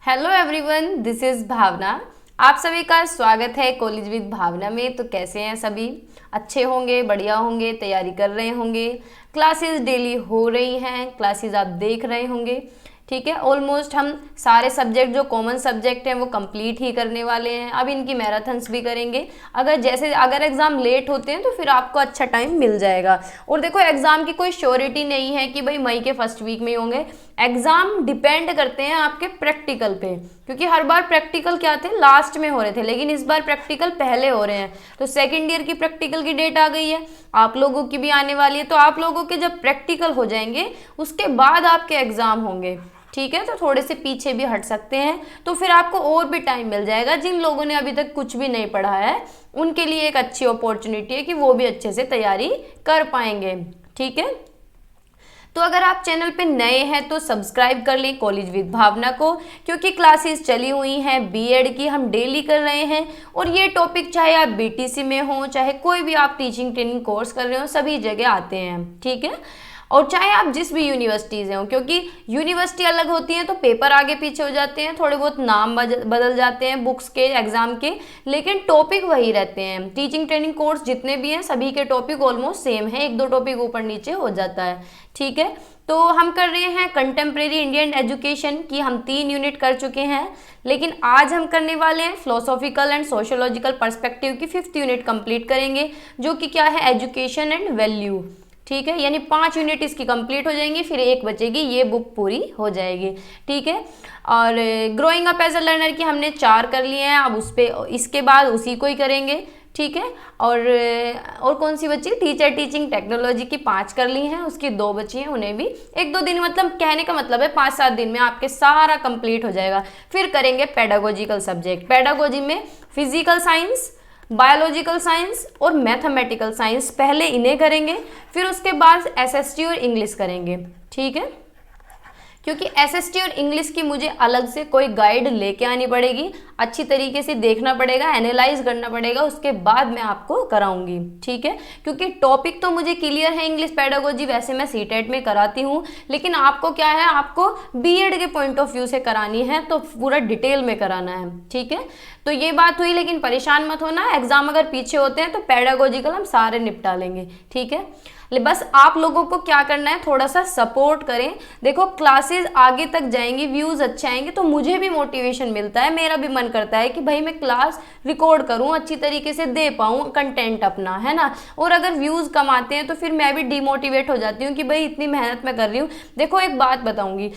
Hello everyone, this is भावना। आप सभी का स्वागत है कॉलेज विद भावना में। तो कैसे हैं सभी? अच्छे होंगे, बढ़िया होंगे, तैयारी कर रहे होंगे। क्लासेस डेली हो रही हैं, क्लासेस आप देख रहे होंगे। ठीक है, ऑलमोस्ट हम सारे सब्जेक्ट जो कॉमन सब्जेक्ट हैं वो कंप्लीट ही करने वाले हैं। अब इनकी मैराथन्स भी करेंगे। अगर एग्ज़ाम लेट होते हैं तो फिर आपको अच्छा टाइम मिल जाएगा। और देखो, एग्ज़ाम की कोई श्योरिटी नहीं है कि भाई मई के फर्स्ट वीक में ही होंगे। एग्ज़ाम डिपेंड करते हैं आपके प्रैक्टिकल पे, क्योंकि हर बार प्रैक्टिकल क्या थे, लास्ट में हो रहे थे, लेकिन इस बार प्रैक्टिकल पहले हो रहे हैं। तो सेकेंड ईयर की प्रैक्टिकल की डेट आ गई है, आप लोगों की भी आने वाली है। तो आप लोगों के जब प्रैक्टिकल हो जाएंगे उसके बाद आपके एग्ज़ाम होंगे। ठीक है, तो थोड़े से पीछे भी हट सकते हैं, तो फिर आपको और भी टाइम मिल जाएगा। जिन लोगों ने अभी तक कुछ भी नहीं पढ़ा है उनके लिए एक अच्छी अपॉर्चुनिटी है कि वो भी अच्छे से तैयारी कर पाएंगे। ठीक है, तो अगर आप चैनल पे नए हैं तो सब्सक्राइब कर लें कॉलेज विद भावना को, क्योंकि क्लासेस चली हुई हैं बीएड की, हम डेली कर रहे हैं। और ये टॉपिक चाहे आप बीटीसी में हो, चाहे कोई भी आप टीचिंग ट्रेनिंग कोर्स कर रहे हो, सभी जगह आते हैं। ठीक है, और चाहे आप जिस भी यूनिवर्सिटीज़ हैं, क्योंकि यूनिवर्सिटी अलग होती हैं तो पेपर आगे पीछे हो जाते हैं, थोड़े बहुत नाम बदल जाते हैं बुक्स के, एग्जाम के, लेकिन टॉपिक वही रहते हैं। टीचिंग ट्रेनिंग कोर्स जितने भी हैं सभी के टॉपिक ऑलमोस्ट सेम है, एक दो टॉपिक ऊपर नीचे हो जाता है। ठीक है, तो हम कर रहे हैं कंटेम्प्रेरी इंडियन एजुकेशन की, हम 3 यूनिट कर चुके हैं, लेकिन आज हम करने वाले हैं फिलोसॉफिकल एंड सोशियोलॉजिकल पर्सपेक्टिव की 5th यूनिट कंप्लीट करेंगे, जो कि क्या है, एजुकेशन एंड वैल्यू। ठीक है, यानी 5 यूनिट इसकी कंप्लीट हो जाएंगी, फिर एक बचेगी, ये बुक पूरी हो जाएगी। ठीक है, और growing up as a learner की हमने 4 कर लिए हैं, अब उस पर इसके बाद उसी को ही करेंगे। ठीक है, और कौन सी बची, टीचर टीचिंग टेक्नोलॉजी की 5 कर ली हैं, उसकी 2 बची हैं, उन्हें भी 1-2 दिन, मतलब कहने का मतलब है 5-7 दिन में आपके सारा कंप्लीट हो जाएगा। फिर करेंगे पेडागोजिकल सब्जेक्ट। पेडागोजी में फिजिकल साइंस, बायोलॉजिकल साइंस और मैथमेटिकल साइंस, पहले इन्हें करेंगे, फिर उसके बाद एसएसटी और इंग्लिश करेंगे। ठीक है, क्योंकि एसएसटी और इंग्लिश की मुझे अलग से कोई गाइड लेके आनी पड़ेगी, अच्छी तरीके से देखना पड़ेगा, एनालाइज करना पड़ेगा, उसके बाद मैं आपको कराऊंगी। ठीक है, क्योंकि टॉपिक तो मुझे क्लियर है, इंग्लिश पेडागोजी वैसे मैं सीटेट में कराती हूँ, लेकिन आपको क्या है, आपको बीएड के पॉइंट ऑफ व्यू से करानी है, तो पूरा डिटेल में कराना है। ठीक है, तो ये बात हुई, लेकिन परेशान मत होना, एग्जाम अगर पीछे होते हैं तो पेडागोजिकल हम सारे निपटा लेंगे। ठीक है, बस आप लोगों को क्या करना है, थोड़ा सा सपोर्ट करें। देखो, क्लासेस आगे तक जाएंगी, व्यूज़ अच्छे आएंगे तो मुझे भी मोटिवेशन मिलता है, मेरा भी मन करता है कि भाई मैं क्लास रिकॉर्ड करूं, अच्छी तरीके से दे पाऊं कंटेंट अपना, है ना। और अगर व्यूज़ कम आते हैं तो फिर मैं भी डिमोटिवेट हो जाती हूँ कि भाई इतनी मेहनत मैं कर रही हूँ। देखो, एक बात बताऊँगी,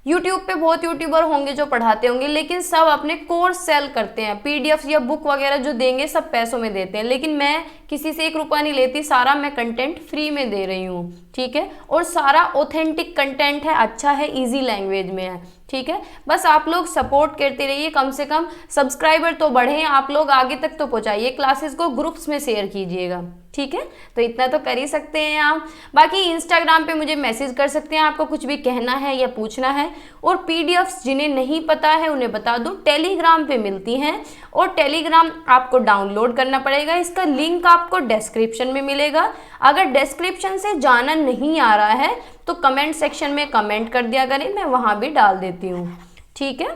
यूट्यूब पे बहुत यूट्यूबर होंगे जो पढ़ाते होंगे, लेकिन सब अपने कोर्स सेल करते हैं, पीडीएफ या बुक वगैरह जो देंगे सब पैसों में देते हैं, लेकिन मैं किसी से 1 रुपया नहीं लेती, सारा मैं कंटेंट फ्री में दे रही हूँ। ठीक है, और सारा ऑथेंटिक कंटेंट है, अच्छा है, इजी लैंग्वेज में है। ठीक है, बस आप लोग सपोर्ट करते रहिए, कम से कम सब्सक्राइबर तो बढ़े, आप लोग आगे तक तो पहुँचाइए, क्लासेस को ग्रुप्स में शेयर कीजिएगा। ठीक है, तो इतना तो कर ही सकते हैं आप। बाकी इंस्टाग्राम पे मुझे मैसेज कर सकते हैं, आपको कुछ भी कहना है या पूछना है। और पीडीएफ्स जिन्हें नहीं पता है उन्हें बता दूं, टेलीग्राम पे मिलती हैं, और टेलीग्राम आपको डाउनलोड करना पड़ेगा, इसका लिंक आपको डिस्क्रिप्शन में मिलेगा। अगर डिस्क्रिप्शन से जाना नहीं आ रहा है तो कमेंट सेक्शन में कमेंट कर दिया करें, मैं वहाँ भी डाल देती हूँ। ठीक है,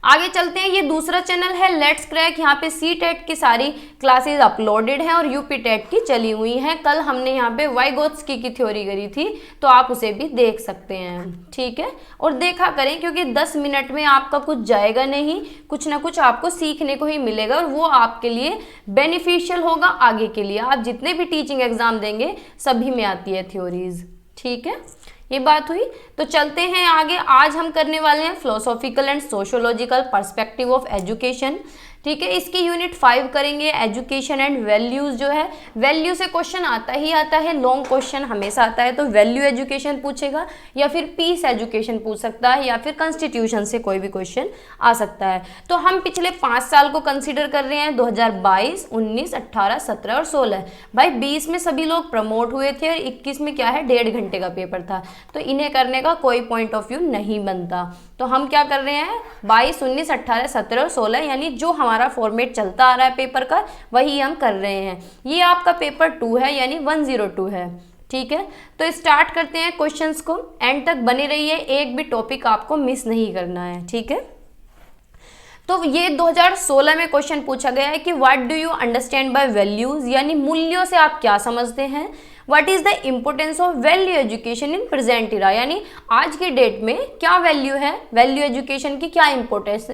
आगे चलते हैं। ये दूसरा चैनल है लेट्स क्रैक, यहाँ पे सी टेट की सारी क्लासेस अपलोडेड हैं और यूपी टेट की चली हुई हैं। कल हमने यहाँ पे वाइगोत्स्की की थ्योरी करी थी, तो आप उसे भी देख सकते हैं। ठीक है, और देखा करें, क्योंकि 10 मिनट में आपका कुछ जाएगा नहीं, कुछ ना कुछ आपको सीखने को ही मिलेगा, और वो आपके लिए बेनिफिशियल होगा आगे के लिए। आप जितने भी टीचिंग एग्जाम देंगे सभी में आती है थ्योरीज। ठीक है, ये बात हुई, तो चलते हैं आगे। आज हम करने वाले हैं philosophical and sociological perspective of education. ठीक है, इसकी यूनिट 5 करेंगे, एजुकेशन एंड वैल्यूज। जो है, वैल्यू से क्वेश्चन आता ही आता है, लॉन्ग क्वेश्चन हमेशा आता है, तो वैल्यू एजुकेशन पूछेगा, या फिर पीस एजुकेशन पूछ सकता है, या फिर कॉन्स्टिट्यूशन से कोई भी क्वेश्चन आ सकता है। तो हम पिछले 5 साल को कंसिडर कर रहे हैं, 2022, 19, 18, 17 और 16। भाई 20 में सभी लोग प्रमोट हुए थे और 21 में क्या है, 1.5 घंटे का पेपर था, तो इन्हें करने का कोई पॉइंट ऑफ व्यू नहीं बनता। तो हम क्या कर रहे हैं, 22, 19, 18, 17 और 16, यानी जो हमारा फॉर्मेट चलता आ रहा है पेपर का, वही हम कर रहे हैं। ये आपका पेपर 2 है, यानी 102 है। ठीक है, तो स्टार्ट करते हैं क्वेश्चंस को, एंड तक बने रहिए, एक भी टॉपिक आपको मिस नहीं करना है। ठीक है, तो ये 2016 में क्वेश्चन पूछा गया है कि what do you understand by values, यानी मूल्यों से आप क्या समझते हैं। What is the importance of value education in present era, यानी आज के डेट में क्या वैल्यू है, वैल्यू एजुकेशन की क्या इम्पोर्टेंस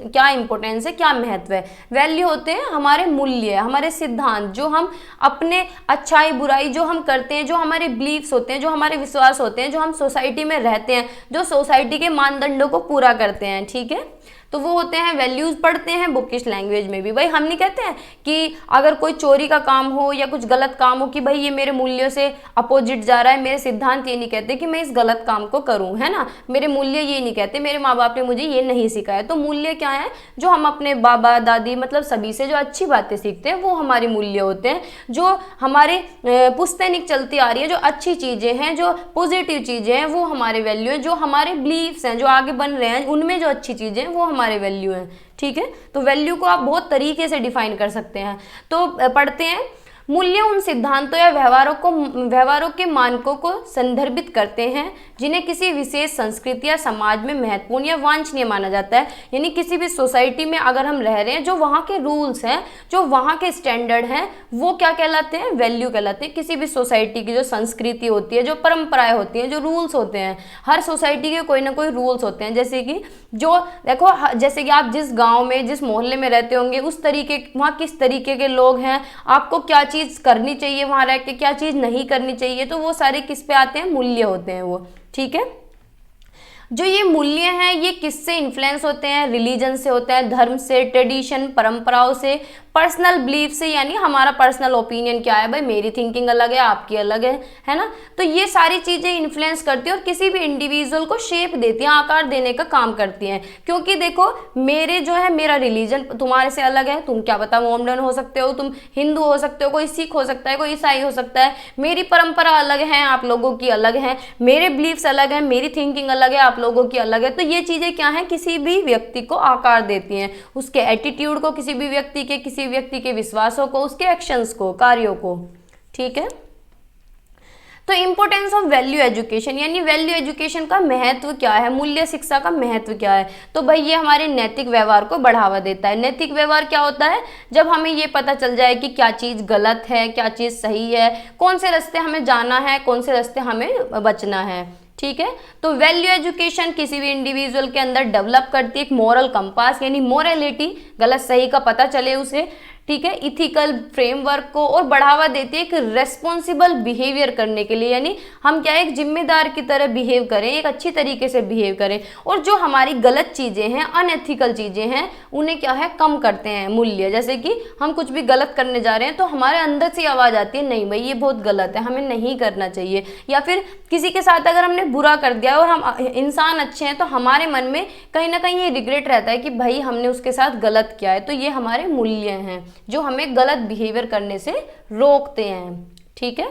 है, क्या महत्व है। वैल्यू होते हैं हमारे मूल्य, हमारे सिद्धांत, जो हम अपने अच्छाई बुराई जो हम करते हैं, जो हमारे बिलीफ्स होते हैं, जो हमारे विश्वास होते हैं, जो हम सोसाइटी में रहते हैं, जो सोसाइटी के मानदंडों को पूरा करते हैं। ठीक है, तो वो होते हैं वैल्यूज। पढ़ते हैं बुकिश लैंग्वेज में भी, भाई हम नहीं कहते हैं कि अगर कोई चोरी का काम हो या कुछ गलत काम हो कि भाई ये मेरे मूल्यों से अपोजिट जा रहा है, मेरे सिद्धांत ये नहीं कहते कि मैं इस गलत काम को करूं, है ना, मेरे मूल्य ये नहीं कहते, मेरे माँ बाप ने मुझे ये नहीं सिखाया। तो मूल्य क्या है, जो हम अपने बाबा दादी मतलब सभी से जो अच्छी बातें सीखते हैं वो हमारे मूल्य होते हैं, जो हमारे पुश्तैनिक चलती आ रही है, जो अच्छी चीज़ें हैं, जो पॉजिटिव चीज़ें हैं वो हमारे वैल्यू हैं, जो हमारे बिलीफ्स हैं जो आगे बन रहे हैं उनमें जो अच्छी चीज़ें हैं वो हमारे वैल्यू हैं। ठीक है, तो वैल्यू को आप बहुत तरीके से डिफाइन कर सकते हैं। तो पढ़ते हैं, मूल्य उन सिद्धांतों या व्यवहारों के मानकों को संदर्भित करते हैं जिन्हें किसी विशेष संस्कृति या समाज में महत्वपूर्ण या वांछनीय माना जाता है। यानी किसी भी सोसाइटी में अगर हम रह रहे हैं, जो वहाँ के रूल्स हैं, जो वहाँ के स्टैंडर्ड हैं, वो क्या कहलाते हैं, वैल्यू कहलाते हैं। किसी भी सोसाइटी की जो संस्कृति होती है, जो परंपराएं होती हैं, जो रूल्स होते हैं, हर सोसाइटी के कोई ना कोई रूल्स होते हैं। जैसे कि जो देखो, जैसे कि आप जिस गाँव में जिस मोहल्ले में रहते होंगे उस तरीके वहाँ किस तरीके के लोग हैं, आपको क्या चीज़ करनी चाहिए वहाँ रह के, क्या चीज़ नहीं करनी चाहिए, तो वो सारे किस पे आते हैं, मूल्य होते हैं वो। ठीक है, जो ये मूल्य हैं ये किससे इन्फ्लुएंस होते हैं, रिलीजन से होते हैं, धर्म से, ट्रेडिशन परंपराओं से, पर्सनल बिलीफ से, यानी हमारा पर्सनल ओपिनियन क्या है, भाई मेरी थिंकिंग अलग है, आपकी अलग है ना। तो ये सारी चीज़ें इन्फ्लुएंस करती हैं और किसी भी इंडिविजुअल को शेप देती हैं, आकार देने का काम करती हैं। क्योंकि देखो, मेरे जो है मेरा रिलीजन तुम्हारे से अलग है, तुम क्या पता मोमडन हो सकते हो, तुम हिंदू हो सकते हो, कोई सिख हो सकता है, कोई ईसाई हो सकता है, मेरी परंपरा अलग है, आप लोगों की अलग है, मेरे बिलीफ्स अलग है, मेरी थिंकिंग अलग है, आप लोगों की अलग है। तो ये चीज़ें क्या हैं, किसी भी व्यक्ति को आकार देती हैं, उसके एटीट्यूड को, किसी भी व्यक्ति के विश्वासों को, उसके एक्शंस को, कार्यों को। ठीक है, तो इंपॉर्टेंस ऑफ वैल्यू एजुकेशन, यानी वैल्यू एजुकेशन का महत्व क्या है, मूल्य शिक्षा का महत्व क्या है। तो भाई ये हमारे नैतिक व्यवहार को बढ़ावा देता है। नैतिक व्यवहार क्या होता है, जब हमें ये पता चल जाए कि क्या चीज़ गलत है, क्या चीज़ सही है, कौन से रास्ते हमें जाना है, कौन से रास्ते हमें बचना है। ठीक है, तो वैल्यू एजुकेशन किसी भी इंडिविजुअल के अंदर डेवलप करती है एक मॉरल कंपास, यानी मोरलिटी, गलत सही का पता चले उसे। ठीक है, इथिकल फ्रेमवर्क को, और बढ़ावा देती है एक रेस्पॉन्सिबल बिहेवियर करने के लिए, यानी हम क्या है, एक जिम्मेदार की तरह बिहेव करें, एक अच्छी तरीके से बिहेव करें, और जो हमारी गलत चीज़ें हैं, अनएथिकल चीज़ें हैं, उन्हें क्या है, कम करते हैं मूल्य। जैसे कि हम कुछ भी गलत करने जा रहे हैं तो हमारे अंदर से आवाज़ आती है, नहीं भाई ये बहुत गलत है, हमें नहीं करना चाहिए। या फिर किसी के साथ अगर हमने बुरा कर दिया और हम इंसान अच्छे हैं तो हमारे मन में कहीं ना कहीं ये रिग्रेट रहता है कि भाई हमने उसके साथ गलत किया है। तो ये हमारे मूल्य हैं जो हमें गलत बिहेवियर करने से रोकते हैं। ठीक है,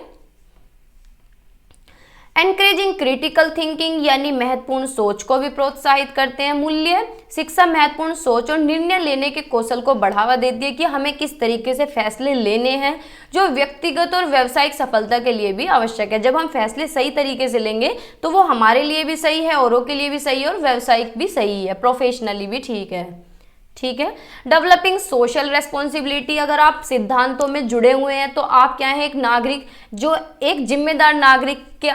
एनकरेजिंग क्रिटिकल थिंकिंग, यानी महत्वपूर्ण सोच को भी प्रोत्साहित करते हैं। मूल्य शिक्षा महत्वपूर्ण सोच और निर्णय लेने के कौशल को बढ़ावा देती है कि हमें किस तरीके से फैसले लेने हैं, जो व्यक्तिगत और व्यावसायिक सफलता के लिए भी आवश्यक है। जब हम फैसले सही तरीके से लेंगे तो वो हमारे लिए भी सही है, औरों के लिए भी सही है, और व्यावसायिक भी सही है, प्रोफेशनली भी ठीक है। ठीक है, डेवलपिंग सोशल रेस्पॉन्सिबिलिटी, अगर आप सिद्धांतों में जुड़े हुए हैं तो आप क्या है, एक नागरिक, जो एक जिम्मेदार नागरिक के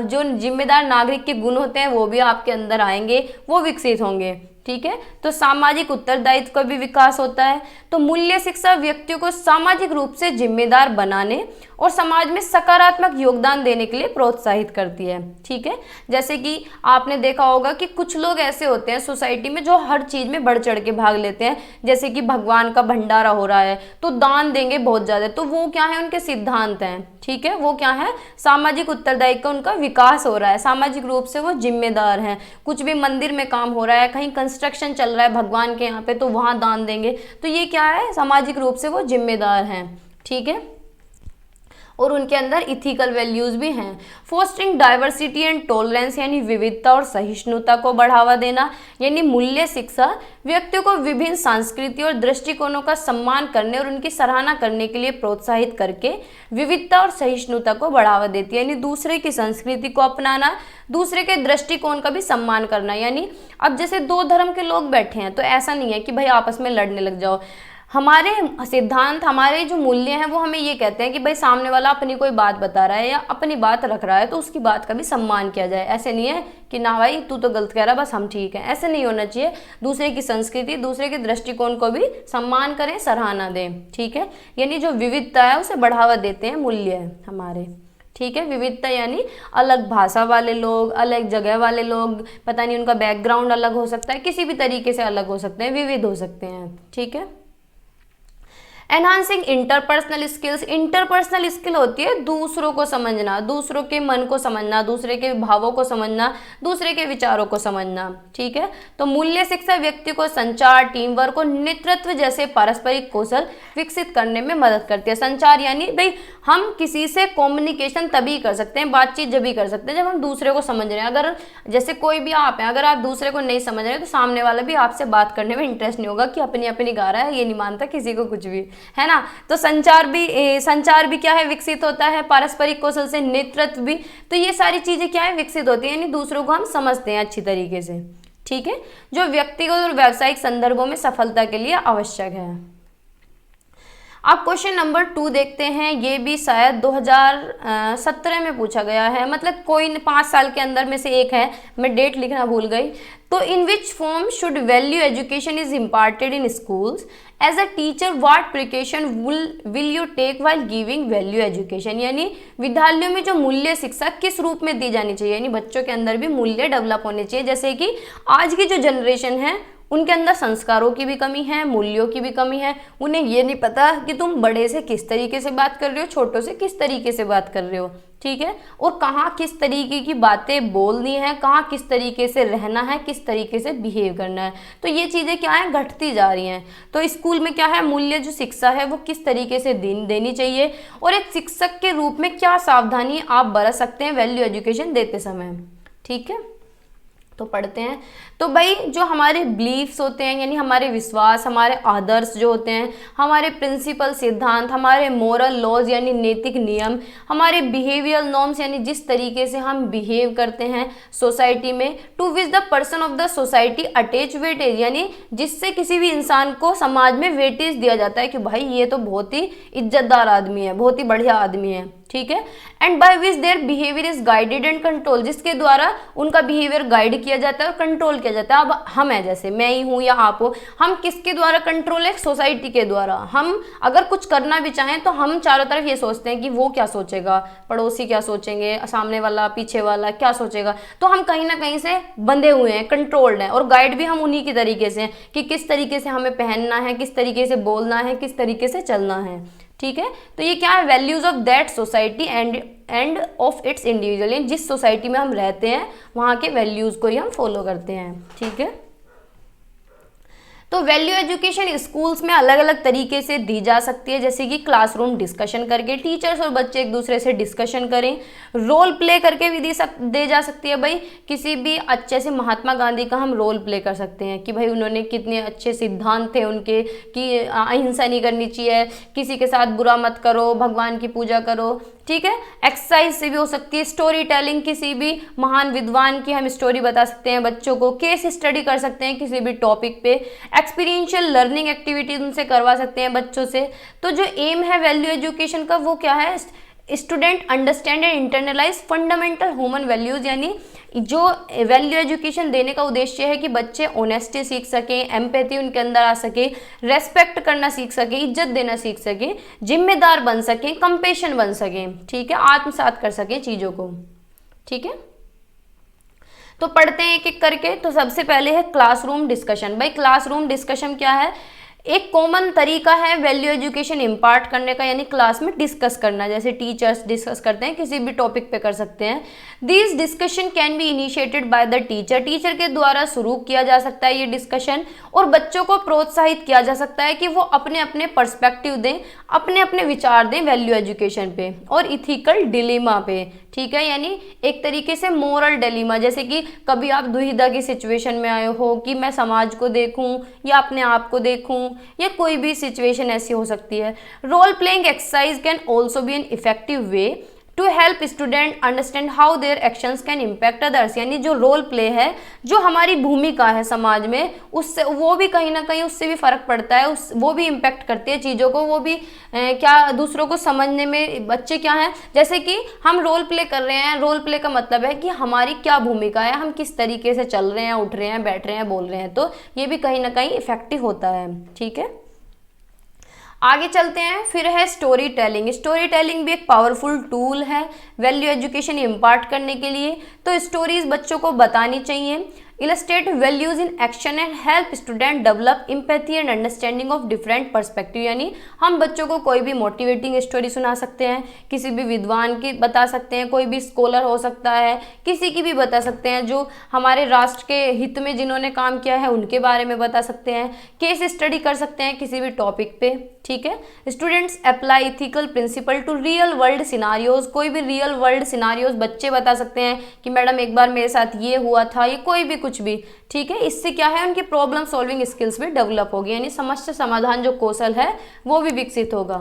जो जिम्मेदार नागरिक के गुण होते हैं वो भी आपके अंदर आएंगे, वो विकसित होंगे। ठीक है, तो सामाजिक उत्तरदायित्व का भी विकास होता है। तो मूल्य शिक्षा व्यक्तियों को सामाजिक रूप से जिम्मेदार बनाने और समाज में सकारात्मक योगदान देने के लिए प्रोत्साहित करती है। ठीक है, जैसे कि आपने देखा होगा कि कुछ लोग ऐसे होते हैं सोसाइटी में जो हर चीज़ में बढ़ चढ़ के भाग लेते हैं। जैसे कि भगवान का भंडारा हो रहा है तो दान देंगे बहुत ज़्यादा, तो वो क्या है, उनके सिद्धांत हैं। ठीक है, वो क्या है, सामाजिक उत्तरदायित्व का उनका विकास हो रहा है, सामाजिक रूप से वो जिम्मेदार हैं। कुछ भी मंदिर में काम हो रहा है, कहीं कंस्ट्रक्शन चल रहा है भगवान के यहाँ पे, तो वहाँ दान देंगे, तो ये क्या है, सामाजिक रूप से वो जिम्मेदार हैं। ठीक है, और उनके अंदर इथिकल वैल्यूज भी हैं। फोस्टरिंग डाइवर्सिटी एंड टॉलरेंस यानी विविधता और सहिष्णुता को बढ़ावा देना, यानी मूल्य शिक्षा व्यक्तियों को विभिन्न संस्कृति और दृष्टिकोणों का सम्मान करने और उनकी सराहना करने के लिए प्रोत्साहित करके विविधता और सहिष्णुता को बढ़ावा देती है, यानी दूसरे की संस्कृति को अपनाना, दूसरे के दृष्टिकोण का भी सम्मान करना। यानी अब जैसे दो धर्म के लोग बैठे हैं तो ऐसा नहीं है कि भाई आपस में लड़ने लग जाओ। हमारे सिद्धांत, हमारे जो मूल्य हैं वो हमें ये कहते हैं कि भाई सामने वाला अपनी कोई बात बता रहा है या अपनी बात रख रहा है तो उसकी बात का भी सम्मान किया जाए। ऐसे नहीं है कि ना भाई तू तो गलत कह रहा, बस हम ठीक हैं, ऐसे नहीं होना चाहिए। दूसरे की संस्कृति, दूसरे के दृष्टिकोण को भी सम्मान करें, सराहना दें, ठीक है। यानी जो विविधता है उसे बढ़ावा देते हैं मूल्य हमारे, ठीक है। विविधता यानी अलग भाषा वाले लोग, अलग जगह वाले लोग, पता नहीं उनका बैकग्राउंड अलग हो सकता है, किसी भी तरीके से अलग हो सकते हैं, विविध हो सकते हैं, ठीक है। Enhancing interpersonal skills, interpersonal skill होती है दूसरों को समझना, दूसरों के मन को समझना, दूसरे के भावों को समझना, दूसरे के विचारों को समझना, ठीक है। तो मूल्य शिक्षा व्यक्ति को संचार, टीम वर्क और नेतृत्व जैसे पारस्परिक कौशल विकसित करने में मदद करती है। संचार यानी भाई हम किसी से कम्युनिकेशन तभी कर सकते हैं, बातचीत जब भी कर सकते हैं जब हम दूसरे को समझ रहे हैं। अगर जैसे कोई भी आप हैं, अगर आप दूसरे को नहीं समझ रहे तो सामने वाला भी आपसे बात करने में इंटरेस्ट नहीं होगा कि अपनी अपनी गा रहा है, ये नहीं मानता किसी को कुछ भी, है ना। तो संचार भी क्या है, विकसित होता है, पारस्परिक कौशल से नेतृत्व भी। तो ये सारी चीजें क्या है, विकसित होती है, यानी दूसरों को हम समझते हैं अच्छी तरीके से, ठीक है, जो व्यक्तिगत और व्यावसायिक संदर्भों में सफलता के लिए आवश्यक है। अब क्वेश्चन नंबर 2 देखते हैं। ये भी शायद 2017 में पूछा गया है, मतलब कोई 5 साल के अंदर में से एक है, मैं डेट लिखना भूल गई। तो in which form should value education is imparted in schools as a teacher, what precaution will you take while giving value education, यानी विद्यालयों में जो मूल्य शिक्षा किस रूप में दी जानी चाहिए, यानी बच्चों के अंदर भी मूल्य डेवलप होने चाहिए। जैसे कि आज की जो जनरेशन है उनके अंदर संस्कारों की भी कमी है, मूल्यों की भी कमी है। उन्हें ये नहीं पता कि तुम बड़े से किस तरीके से बात कर रहे हो, छोटों से किस तरीके से बात कर रहे हो, ठीक है, और कहाँ किस तरीके की बातें बोलनी है, कहाँ किस तरीके से रहना है, किस तरीके से बिहेव करना है। तो ये चीज़ें क्या है, घटती जा रही हैं। तो स्कूल में क्या है, मूल्य जो शिक्षा है वो किस तरीके से देनी चाहिए, और एक शिक्षक के रूप में क्या सावधानी आप बरत सकते हैं वैल्यू एजुकेशन देते समय, ठीक है। तो पढ़ते हैं। तो भाई जो हमारे बिलीफ्स होते हैं, यानी हमारे विश्वास, हमारे आदर्श जो होते हैं, हमारे प्रिंसिपल सिद्धांत, हमारे मोरल लॉज यानी नैतिक नियम, हमारे बिहेवियरल नॉर्म्स यानी जिस तरीके से हम बिहेव करते हैं सोसाइटी में, to which the person of the society attach weightage, यानी जिससे किसी भी इंसान को समाज में वेटेज दिया जाता है कि भाई ये तो बहुत ही इज्जतदार आदमी है, बहुत ही बढ़िया आदमी है, ठीक है। And by which their behaviour is guided and control, जिसके द्वारा उनका बिहेवियर गाइड किया जाता है और कंट्रोल किया जाता है। अब हम है, जैसे मैं ही हूँ या आप हो, हम किसके द्वारा कंट्रोल है, सोसाइटी के द्वारा। हम अगर कुछ करना भी चाहें तो हम चारों तरफ ये सोचते हैं कि वो क्या सोचेगा, पड़ोसी क्या सोचेंगे, सामने वाला, पीछे वाला क्या सोचेगा। तो हम कहीं ना कहीं से बंधे हुए हैं, कंट्रोल्ड हैं, और गाइड भी हम उन्हीं की तरीके से हैं कि किस तरीके से हमें पहनना है, किस तरीके से बोलना है, किस तरीके से चलना है, ठीक है। तो ये क्या है, values of that society end of its individual, जिस सोसाइटी में हम रहते हैं वहाँ के वैल्यूज को ही हम फॉलो करते हैं, ठीक है। तो वैल्यू एजुकेशन स्कूल्स में अलग अलग तरीके से दी जा सकती है, जैसे कि क्लासरूम डिस्कशन करके टीचर्स और बच्चे एक दूसरे से डिस्कशन करें, रोल प्ले करके भी दे जा सकती है। भाई किसी भी अच्छे से महात्मा गांधी का हम रोल प्ले कर सकते हैं कि भाई उन्होंने कितने अच्छे सिद्धांत थे उनके, कि अहिंसा नहीं करनी चाहिए, किसी के साथ बुरा मत करो, भगवान की पूजा करो, ठीक है। एक्सरसाइज से भी हो सकती है, स्टोरी टेलिंग, किसी भी महान विद्वान की हम स्टोरी बता सकते हैं बच्चों को, केस स्टडी कर सकते हैं किसी भी टॉपिक पे, एक्सपीरियंशियल लर्निंग एक्टिविटीज उनसे करवा सकते हैं बच्चों से। तो जो एम है वैल्यू एजुकेशन का वो क्या है, student understand and internalise fundamental human values, यानी जो वैल्यू एजुकेशन देने का उद्देश्य है कि बच्चे ऑनेस्टी सीख सकें, एम्पैथी उनके अंदर आ सके, रेस्पेक्ट करना सीख सकें, इज्जत देना सीख सकें, जिम्मेदार बन सकें, कंपेशन बन सकें, ठीक है, आत्मसात कर सकें चीज़ों को, ठीक है। तो पढ़ते हैं एक एक करके। तो सबसे पहले है क्लासरूम डिस्कशन। भाई क्लासरूम डिस्कशन क्या है, एक कॉमन तरीका है वैल्यू एजुकेशन इम्पार्ट करने का, यानी क्लास में डिस्कस करना, जैसे टीचर्स डिस्कस करते हैं किसी भी टॉपिक पे कर सकते हैं। This discussion can be initiated by the teacher, teacher के द्वारा शुरू किया जा सकता है ये डिस्कशन, और बच्चों को प्रोत्साहित किया जा सकता है कि वो अपने अपने पर्सपेक्टिव दें, अपने अपने विचार दें वैल्यू एजुकेशन पे और इथिकल डिलेमा पे, ठीक है, यानी एक तरीके से मोरल डिलेमा, जैसे कि कभी आप दुविधा की सिचुएशन में आए हो कि मैं समाज को देखूं या अपने आप को देखूं, या कोई भी सिचुएशन ऐसी हो सकती है। Role playing exercise can also be an effective way to help student understand how their actions can impact others, यानी जो रोल प्ले है, जो हमारी भूमिका है समाज में, उससे वो भी कहीं ना कहीं उससे भी फर्क पड़ता है, वो भी इम्पैक्ट करती है चीज़ों को, वो भी क्या दूसरों को समझने में बच्चे क्या हैं, जैसे कि हम रोल प्ले कर रहे हैं, रोल प्ले का मतलब है कि हमारी क्या भूमिका है, हम किस तरीके से चल रहे हैं, उठ रहे हैं, बैठ रहे हैं, बोल रहे हैं, तो ये भी कहीं ना कहीं इफेक्टिव होता है, ठीक है। आगे चलते हैं, फिर है स्टोरी टेलिंग। स्टोरी टेलिंग भी एक पावरफुल टूल है वैल्यू एजुकेशन इम्पार्ट करने के लिए, तो स्टोरीज बच्चों को बतानी चाहिए। Illustrate values in action and help student develop empathy and understanding of different perspective, यानी हम बच्चों को कोई भी मोटिवेटिंग स्टोरी सुना सकते हैं, किसी भी विद्वान की बता सकते हैं, कोई भी स्कॉलर हो सकता है, किसी की भी बता सकते हैं, जो हमारे राष्ट्र के हित में जिन्होंने काम किया है उनके बारे में बता सकते हैं, केस स्टडी कर सकते हैं किसी भी टॉपिक पे, ठीक है। Students apply ethical principle to real world scenarios, कोई भी रियल वर्ल्ड सिनारियोज बच्चे बता सकते हैं कि मैडम एक बार मेरे साथ ये हुआ था, ये कोई भी कुछ भी, ठीक है। इससे क्या है, उनकी प्रॉब्लम सॉल्विंग स्किल्स भी डेवलप होगी, यानी समस्या समाधान जो कौशल है वो भी विकसित होगा।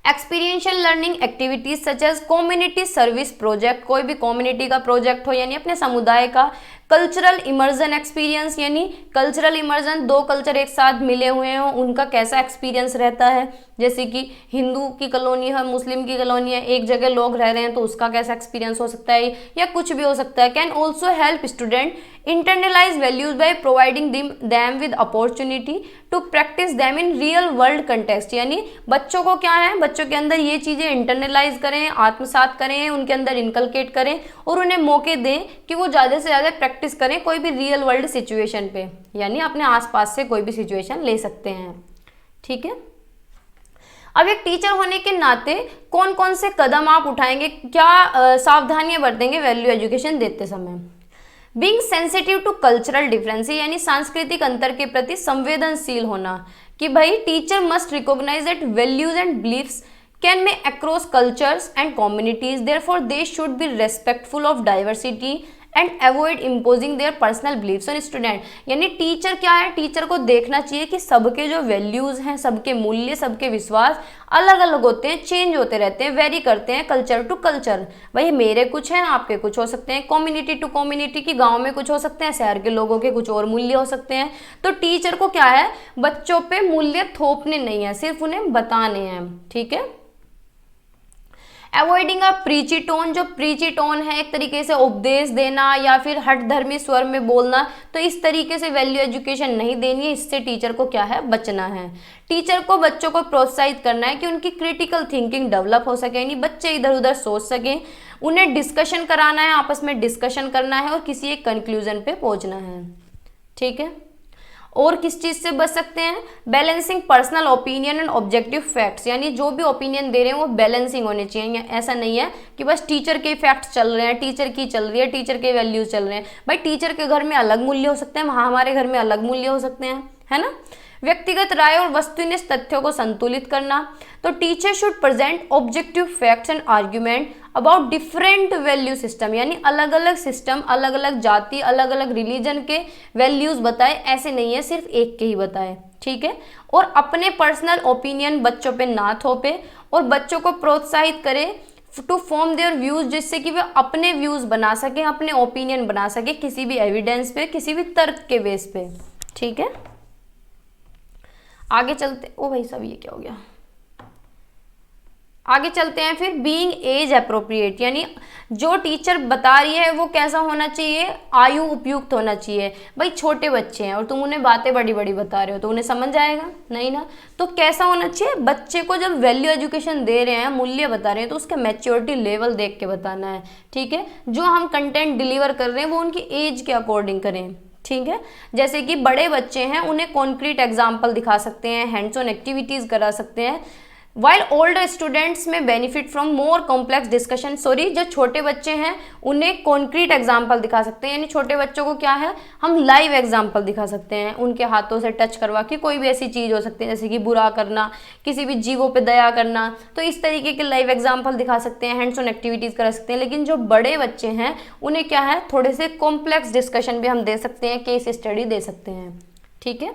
Experiential learning activities such as community service project, कोई भी कम्युनिटी का प्रोजेक्ट हो, यानी अपने समुदाय का। कल्चरल इमर्जन एक्सपीरियंस, यानी कल्चरल इमर्जन, दो कल्चर एक साथ मिले हुए हों, उनका कैसा एक्सपीरियंस रहता है, जैसे कि हिंदू की कॉलोनी है, मुस्लिम की कॉलोनी है, एक जगह लोग रह रहे हैं तो उसका कैसा एक्सपीरियंस हो सकता है, या कुछ भी हो सकता है। Can also help student internalise values by providing them with opportunity to practise them in real world context, यानी बच्चों को क्या है, बच्चों के अंदर ये चीज़ें इंटरनलाइज करें, आत्मसात करें, उनके अंदर इनकलकेट करें और उन्हें मौके दें कि वो ज़्यादा से ज़्यादा प्रैक्टिस करें कोई भी रियल वर्ल्ड सिचुएशन पे, यानी अपने आसपास से कोई भी सिचुएशन ले सकते हैं, ठीक है। अब एक टीचर होने के नाते कौन कौन से कदम आप उठाएंगे, क्या सावधानियां बरतेंगे वैल्यू एजुकेशन देते समय। Being sensitive to cultural difference, यानी सांस्कृतिक अंतर के प्रति संवेदनशील होना, कि भाई teacher must recognise that values and beliefs can be across cultures and communities, therefore they should be respectful of diversity and avoid imposing their personal believes on student, यानी टीचर क्या है, टीचर को देखना चाहिए कि सबके जो वैल्यूज़ हैं, सबके मूल्य, सबके विश्वास अलग अलग होते हैं, चेंज होते रहते हैं, वेरी करते हैं कल्चर टू कल्चर। भाई मेरे कुछ हैं, आपके कुछ हो सकते हैं, कम्युनिटी टू कम्युनिटी की गांव में कुछ हो सकते हैं, शहर के लोगों के कुछ और मूल्य हो सकते हैं। तो टीचर को क्या है, बच्चों पे मूल्य थोपने नहीं है, सिर्फ उन्हें बताने हैं, ठीक है। अवॉइडिंग अ प्रीची टोन, जो प्रीची टोन है एक तरीके से उपदेश देना या फिर हठ धर्मी स्वर में बोलना, तो इस तरीके से वैल्यू एजुकेशन नहीं देनी है, इससे टीचर को क्या है, बचना है। टीचर को बच्चों को प्रोत्साहित करना है कि उनकी क्रिटिकल थिंकिंग डेवलप हो सके, यानी बच्चे इधर उधर सोच सकें, उन्हें डिस्कशन कराना है, आपस में डिस्कशन करना है और किसी एक कंक्लूजन पे पहुंचना है, ठीक है। और किस चीज़ से बच सकते हैं, balancing personal opinion and objective facts, यानी जो भी ओपिनियन दे रहे हैं वो बैलेंसिंग होने चाहिए, ऐसा नहीं है कि बस टीचर के फैक्ट्स चल रहे हैं, टीचर की चल रही है, टीचर के वैल्यूज चल रहे हैं। भाई टीचर के घर में अलग मूल्य हो सकते हैं, वहाँ हमारे घर में अलग मूल्य हो सकते हैं, है ना। व्यक्तिगत राय और वस्तुनिष्ठ तथ्यों को संतुलित करना, तो teacher should present objective facts and argument about different value system, यानी अलग अलग सिस्टम, अलग अलग जाति, अलग अलग रिलीजन के वैल्यूज बताए, ऐसे नहीं है सिर्फ एक के ही बताए, ठीक है। और अपने पर्सनल ओपिनियन बच्चों पे ना थोपे और बच्चों को प्रोत्साहित करे टू फॉर्म देयर व्यूज, जिससे कि वे अपने व्यूज बना सकें, अपने ओपिनियन बना सके किसी भी एविडेंस पे, किसी भी तर्क के बेस पे, ठीक है। आगे चलते, ओ भाई साहब ये क्या हो गया, आगे चलते हैं फिर। बीइंग एज अप्रोप्रिएट, यानी जो टीचर बता रही है वो कैसा होना चाहिए, आयु उपयुक्त होना चाहिए। भाई छोटे बच्चे हैं और तुम उन्हें बातें बड़ी बड़ी बता रहे हो तो उन्हें समझ आएगा नहीं ना, तो कैसा होना चाहिए, बच्चे को जब वैल्यू एजुकेशन दे रहे हैं, मूल्य बता रहे हैं, तो उसका मैच्योरिटी लेवल देख के बताना है, ठीक है। जो हम कंटेंट डिलीवर कर रहे हैं वो उनकी एज के अकॉर्डिंग करें, ठीक है। जैसे कि बड़े बच्चे हैं, उन्हें कॉन्क्रीट एग्जाम्पल दिखा सकते हैं, हैंड्स ऑन एक्टिविटीज़ करा सकते हैं, वाइल ओल्डर स्टूडेंट्स में benefit from more complex discussion, sorry जो छोटे बच्चे हैं उन्हें कॉन्क्रीट एग्जाम्पल दिखा सकते हैं, यानी छोटे बच्चों को क्या है हम लाइव एग्जाम्पल दिखा सकते हैं, उनके हाथों से टच करवा के कोई भी ऐसी चीज़ हो सकती है जैसे कि बुरा करना, किसी भी जीवों पे दया करना, तो इस तरीके के लाइव एग्जाम्पल दिखा सकते हैं, हैंड्स ऑन एक्टिविटीज़ कर सकते हैं। लेकिन जो बड़े बच्चे हैं उन्हें क्या है थोड़े से कॉम्प्लेक्स डिस्कशन भी हम दे सकते हैं, केस स्टडी दे सकते हैं। ठीक है।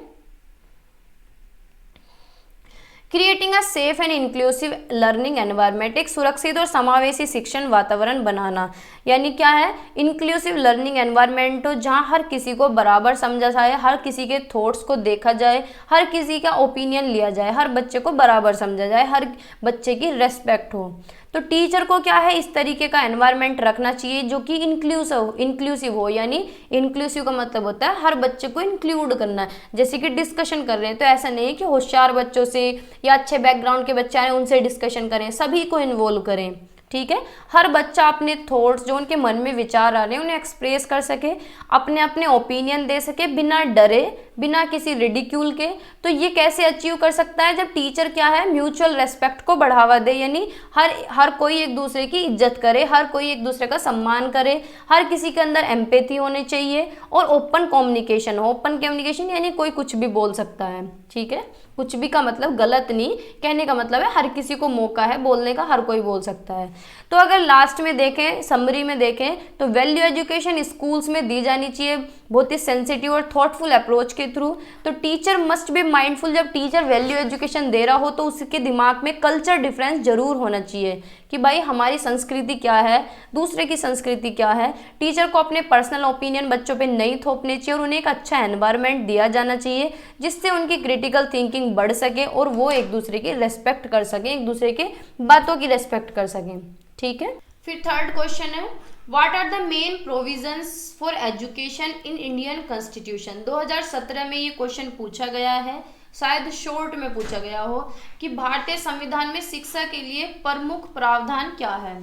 Creating a safe and inclusive learning environment, एक सुरक्षित और समावेशी शिक्षण वातावरण बनाना, यानी क्या है इंक्लूसिव लर्निंग एनवायरनमेंट जहाँ हर किसी को बराबर समझा जाए, हर किसी के थॉट्स को देखा जाए, हर किसी का ओपिनियन लिया जाए, हर बच्चे को बराबर समझा जाए, हर बच्चे की रेस्पेक्ट हो। तो टीचर को क्या है इस तरीके का एनवायरनमेंट रखना चाहिए जो कि इंक्लूसिव हो, यानी इंक्लूसिव का मतलब होता है हर बच्चे को इंक्लूड करना है। जैसे कि डिस्कशन कर रहे हैं तो ऐसा नहीं है कि होशियार बच्चों से या अच्छे बैकग्राउंड के बच्चे आए उनसे डिस्कशन करें, सभी को इन्वॉल्व करें। ठीक है, हर बच्चा अपने थॉट्स जो उनके मन में विचार आ रहे हैं उन्हें एक्सप्रेस कर सके, अपने अपने ओपिनियन दे सके बिना डरे, बिना किसी रिडिक्यूल के। तो ये कैसे अचीव कर सकता है जब टीचर क्या है म्यूचुअल रेस्पेक्ट को बढ़ावा दे, यानी हर कोई एक दूसरे की इज्जत करे, हर कोई एक दूसरे का सम्मान करे, हर किसी के अंदर एम्पैथी होनी चाहिए और ओपन कम्युनिकेशन हो। ओपन कम्युनिकेशन यानी कोई कुछ भी बोल सकता है। ठीक है, कुछ भी का मतलब गलत नहीं, कहने का मतलब है हर किसी को मौका है बोलने का, हर कोई बोल सकता है। तो अगर लास्ट में देखें, समरी में देखें तो वैल्यू एजुकेशन स्कूल्स में दी जानी चाहिए बहुत ही सेंसिटिव और थॉटफुल अप्रोच के थ्रू। तो टीचर मस्ट बी माइंडफुल, जब टीचर वैल्यू एजुकेशन दे रहा हो तो उसके दिमाग में कल्चर डिफरेंस जरूर होना चाहिए कि भाई हमारी संस्कृति क्या है, दूसरे की संस्कृति क्या है। टीचर को अपने पर्सनल ओपिनियन बच्चों पे नहीं थोपने चाहिए और उन्हें एक अच्छा एनवायरनमेंट दिया जाना चाहिए जिससे उनकी क्रिटिकल थिंकिंग बढ़ सके और वो एक दूसरे की रेस्पेक्ट कर सकें, एक दूसरे के बातों की रेस्पेक्ट कर सकें। ठीक है, फिर थर्ड क्वेश्चन है what are the main provisions for education in Indian constitution. 2017 में ये क्वेश्चन पूछा गया है, शायद शॉर्ट में पूछा गया हो कि भारतीय संविधान में शिक्षा के लिए प्रमुख प्रावधान क्या है।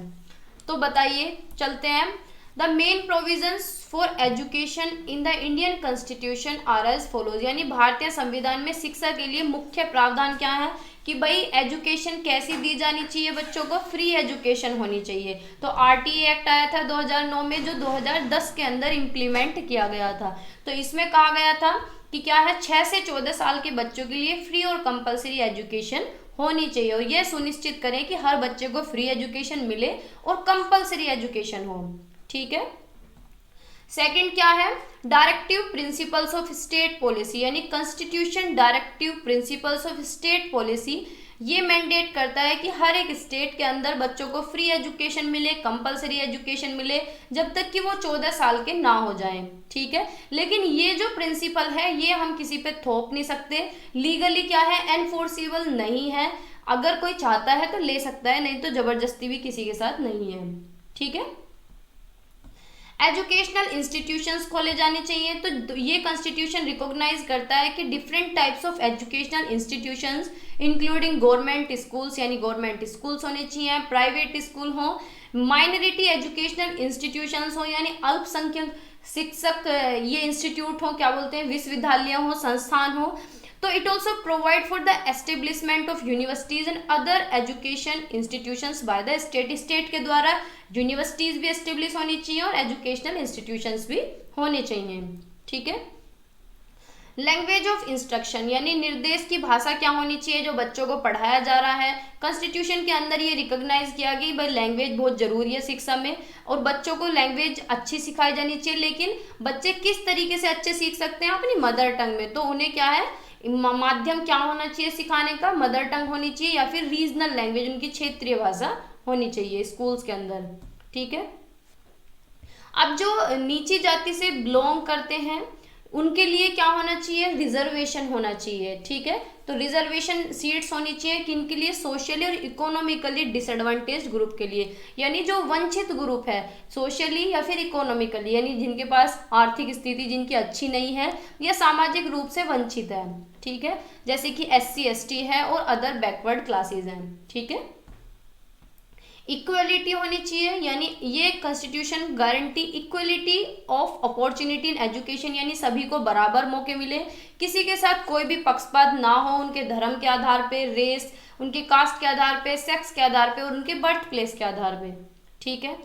तो बताइए, चलते हैं। The main provisions for education in the Indian constitution are as follows, यानी भारतीय संविधान में शिक्षा के लिए मुख्य प्रावधान क्या है कि भाई एजुकेशन कैसी दी जानी चाहिए, बच्चों को फ्री एजुकेशन होनी चाहिए। तो आरटीए एक्ट आया था 2009 में जो 2010 के अंदर इम्प्लीमेंट किया गया था। तो इसमें कहा गया था कि क्या है 6 से 14 साल के बच्चों के लिए फ्री और कंपलसरी एजुकेशन होनी चाहिए और यह सुनिश्चित करें कि हर बच्चे को फ्री एजुकेशन मिले और कंपलसरी एजुकेशन हो। ठीक है, सेकंड क्या है directive principles of state policy, यानी constitution directive principles of state policy ये मैंडेट करता है कि हर एक स्टेट के अंदर बच्चों को फ्री एजुकेशन मिले, कंपलसरी एजुकेशन मिले जब तक कि वो 14 साल के ना हो जाएं। ठीक है, लेकिन ये जो प्रिंसिपल है ये हम किसी पे थोप नहीं सकते, लीगली क्या है एनफोर्सिबल नहीं है। अगर कोई चाहता है तो ले सकता है, नहीं तो जबरदस्ती भी किसी के साथ नहीं है। ठीक है, एजुकेशनल इंस्टीट्यूशंस खोले जाने चाहिए। तो ये कॉन्स्टिट्यूशन रिकॉग्नाइज करता है कि different types of educational institutions including government schools, यानी गवर्नमेंट स्कूल्स होने चाहिए, प्राइवेट स्कूल हो, माइनॉरिटी एजुकेशनल इंस्टीट्यूशंस हो यानी अल्पसंख्यक शिक्षक ये इंस्टीट्यूट हो, क्या बोलते हैं विश्वविद्यालय हो, संस्थान हो। तो it also provide for the establishment of universities and other education institutions by the state, state के द्वारा यूनिवर्सिटीज भी एस्टेब्लिश होनी चाहिए और एजुकेशनल इंस्टीट्यूशंस भी होने चाहिए। ठीक है, लैंग्वेज ऑफ इंस्ट्रक्शन यानी निर्देश की भाषा क्या होनी चाहिए जो बच्चों को पढ़ाया जा रहा है। कॉन्स्टिट्यूशन के अंदर ये रिकॉग्नाइज किया गया भाई लैंग्वेज बहुत जरूरी है शिक्षा में और बच्चों को लैंग्वेज अच्छी सिखाई जानी चाहिए। लेकिन बच्चे किस तरीके से अच्छे सीख सकते हैं अपनी मदर टंग में, तो उन्हें क्या है माध्यम क्या होना चाहिए सिखाने का, मदर टंग होनी चाहिए या फिर रीजनल लैंग्वेज उनकी क्षेत्रीय भाषा होनी चाहिए स्कूल्स के अंदर। ठीक है, अब जो नीची जाति से बिलोंग करते हैं उनके लिए क्या होना चाहिए रिजर्वेशन होना चाहिए। ठीक है, तो रिजर्वेशन सीट्स होनी चाहिए किनके लिए सोशली और इकोनॉमिकली डिसएडवांटेज ग्रुप के लिए, यानी जो वंचित ग्रुप है सोशली या फिर इकोनॉमिकली यानी जिनके पास आर्थिक स्थिति जिनकी अच्छी नहीं है या सामाजिक रूप से वंचित है। ठीक है, जैसे कि SC ST है और अदर बैकवर्ड क्लासेज हैं। ठीक है, इक्वलिटी होनी चाहिए, यानी ये constitution guarantee equality of opportunity in education, यानी सभी को बराबर मौके मिले, किसी के साथ कोई भी पक्षपात ना हो उनके धर्म के आधार पे, रेस, उनके कास्ट के आधार पे, सेक्स के आधार पे और उनके बर्थ प्लेस के आधार पे। ठीक है।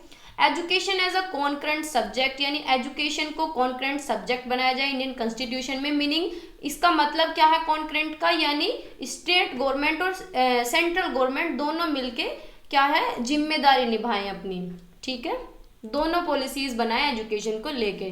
Education as a concurrent subject, यानी एजुकेशन को कॉन्करेंट सब्जेक्ट बनाया जाए इंडियन कॉन्स्टिट्यूशन में। मीनिंग इसका मतलब क्या है कॉन्करेंट का, यानी स्टेट गवर्नमेंट और सेंट्रल गवर्नमेंट दोनों मिलके क्या है जिम्मेदारी निभाएं अपनी। ठीक है, दोनों पॉलिसीज बनाएं एजुकेशन को लेके।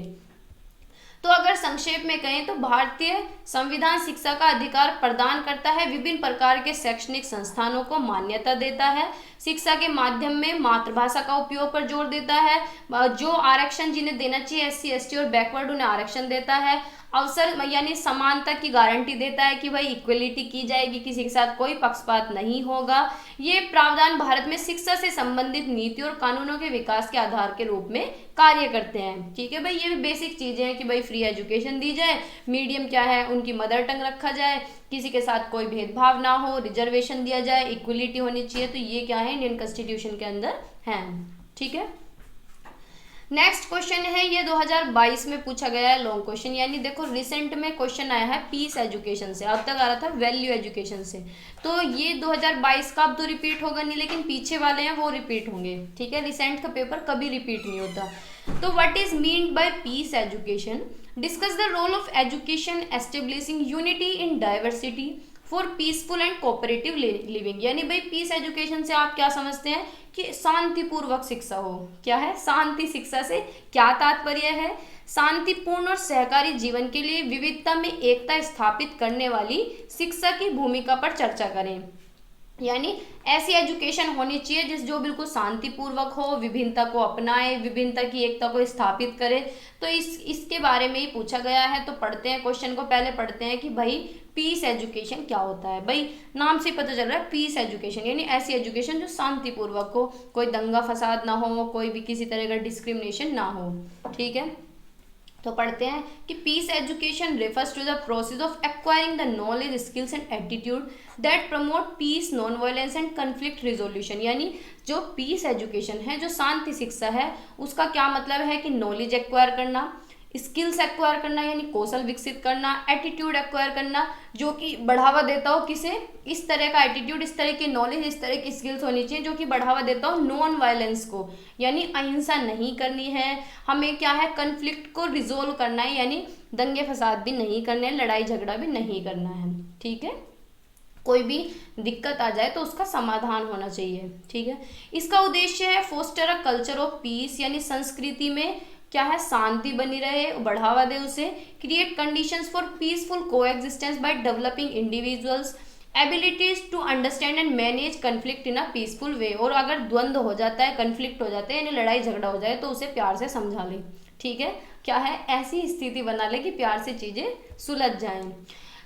तो अगर संक्षेप में कहें तो भारतीय संविधान शिक्षा का अधिकार प्रदान करता है, विभिन्न प्रकार के शैक्षणिक संस्थानों को मान्यता देता है, शिक्षा के माध्यम में मातृभाषा का उपयोग पर जोर देता है, जो आरक्षण जिन्हें देना चाहिए एससी एसटी और बैकवर्ड उन्हें आरक्षण देता है, अवसर यानी समानता की गारंटी देता है कि भाई इक्वलिटी की जाएगी, किसी के साथ कोई पक्षपात नहीं होगा। ये प्रावधान भारत में शिक्षा से संबंधित नीति और कानूनों के विकास के आधार के रूप में कार्य करते हैं। ठीक है भाई, ये भी बेसिक चीजें हैं कि भाई फ्री एजुकेशन दी जाए, मीडियम क्या है उनकी मदर टंग रखा जाए, किसी के साथ कोई भेदभाव ना हो, रिजर्वेशन दिया जाए, इक्वलिटी होनी चाहिए। तो ये क्या है इंडियन कॉन्स्टिट्यूशन के अंदर है। ठीक है, नेक्स्ट क्वेश्चन है ये 2022 में पूछा गया है लॉन्ग क्वेश्चन, यानी देखो रिसेंट में क्वेश्चन आया है पीस एजुकेशन से, अब तक आ रहा था वैल्यू एजुकेशन से। तो ये 2022 का अब तो रिपीट होगा नहीं, लेकिन पीछे वाले हैं वो रिपीट होंगे। ठीक है, रिसेंट का पेपर कभी रिपीट नहीं होता। तो what is mean by peace education? Discuss the role of education establishing unity in diversity for peaceful and cooperative living. यानी भाई पीस एजुकेशन से आप क्या समझते हैं कि शांतिपूर्वक शिक्षा हो। क्या है शांति शिक्षा से क्या तात्पर्य है? शांतिपूर्ण और सहकारी जीवन के लिए विविधता में एकता स्थापित करने वाली शिक्षा की भूमिका पर चर्चा करें। यानी ऐसी एजुकेशन होनी चाहिए जो बिल्कुल शांतिपूर्वक हो, विभिन्नता को अपनाए, विभिन्नता की एकता को स्थापित करे। तो इसके बारे में ही पूछा गया है। तो पढ़ते हैं क्वेश्चन को, पहले पढ़ते हैं कि भाई पीस एजुकेशन क्या होता है। भाई नाम से पता चल रहा है पीस एजुकेशन, यानी ऐसी एजुकेशन जो शांतिपूर्वक हो, कोई दंगा फसाद ना हो, कोई भी किसी तरह का डिस्क्रिमिनेशन ना हो। ठीक है, तो पढ़ते हैं कि peace education refers to the process of acquiring the knowledge, skills and attitude that promote peace, non violence and conflict resolution. यानी जो पीस एजुकेशन है, जो शांति शिक्षा है, उसका क्या मतलब है कि नॉलेज एक्वायर करना, स्किल्स एक्वायर करना यानी कौशल विकसित करना, एटीट्यूड एक्वायर करना जो कि बढ़ावा देता हो किसे, इस तरह का एटीट्यूड, इस तरह की नॉलेज, इस तरह की स्किल्स होनी चाहिए जो कि बढ़ावा देता हो नॉन वायलेंस को, यानी अहिंसा नहीं करनी है हमें। क्या है कन्फ्लिक्ट को रिजोल्व करना है, यानी दंगे फसाद भी नहीं करने, लड़ाई झगड़ा भी नहीं करना है। ठीक है, कोई भी दिक्कत आ जाए तो उसका समाधान होना चाहिए। ठीक है, इसका उद्देश्य है foster a culture of peace, यानी संस्कृति में क्या है शांति बनी रहे, बढ़ावा दे उसे। Create conditions for peaceful coexistence by developing individuals abilities to understand and manage conflict in a peaceful way. और अगर द्वंद्व हो जाता है, कन्फ्लिक्ट हो जाता है, यानी लड़ाई झगड़ा हो जाए तो उसे प्यार से समझा ले। ठीक है, क्या है ऐसी स्थिति बना ले कि प्यार से चीजें सुलझ जाएं।